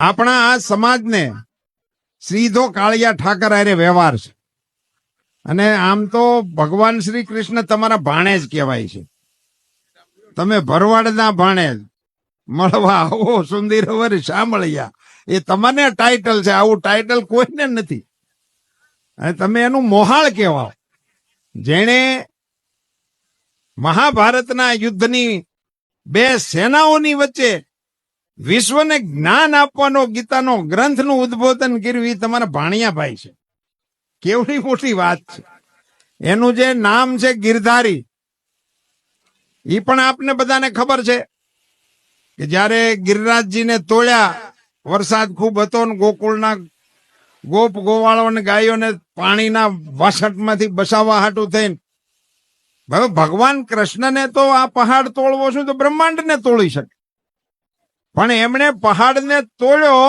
આપણા આ સમાજને સીધો કાળિયા ઠાકર હારે વ્યવહાર છે. અને આમ તો ભગવાન શ્રી કૃષ્ણ તમારા ભાણેજ કહેવાય છે. તમે ભરવાડના ભાણેજ મળવા આવો સુંદરવર શામળિયા, એ તમને ટાઇટલ છે. આવું ટાઇટલ કોઈને નથી. અને તમે એનું મોહાળ કહેવાઓ. જેણે મહાભારતના યુદ્ધની બે સેનાઓની વચ્ચે વિશ્વને જ્ઞાન આપવાનો ગીતાનો ગ્રંથનું ઉદ્બોધન કર્યું, એ તમારા ભાણિયાભાઈ છે. કેવડી મોટી વાત છે. એનું જે નામ છે ગિરધારી, એ પણ આપને બધાને ખબર છે કે જયારે ગિરિરાજજીને તોડ્યા, વરસાદ ખૂબ હતો ને ગોકુળના ગોપ ગોવાળો ને ગાયોને પાણીના વાસઠમાંથી બસાવવા હાટું થઈને હવે ભગવાન કૃષ્ણને તો આ પહાડ તોડવો શું તો બ્રહ્માંડને તોડી શકે, પણ એમણે પહાડને તોડ્યો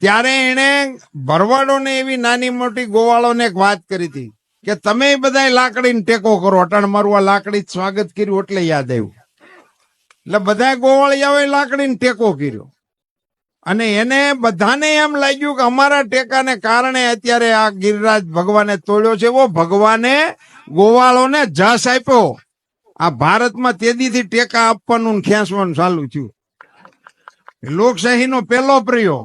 ત્યારે એણે ભરવાડોને એવી નાની મોટી ગોવાળોને એક વાત કરી હતી કે તમે બધા લાકડીને ટેકો કરો. અટાણ મારું આ લાકડી સ્વાગત કર્યું એટલે યાદ આવ્યું. એટલે બધા ગોવાળિયાઓએ લાકડીને ટેકો કર્યો અને એને બધાને એમ લાગ્યું કે અમારા ટેકાને કારણે અત્યારે આ ગિરિરાજ ભગવાને તોડ્યો છે. એવો ભગવાને ગોવાળોને જસ આપ્યો. આ ભારતમાં તેદીથી ટેકા આપવાનું ખેંચવાનું ચાલુ થયું. લોકશાહીનો પહેલો પ્રયોગ.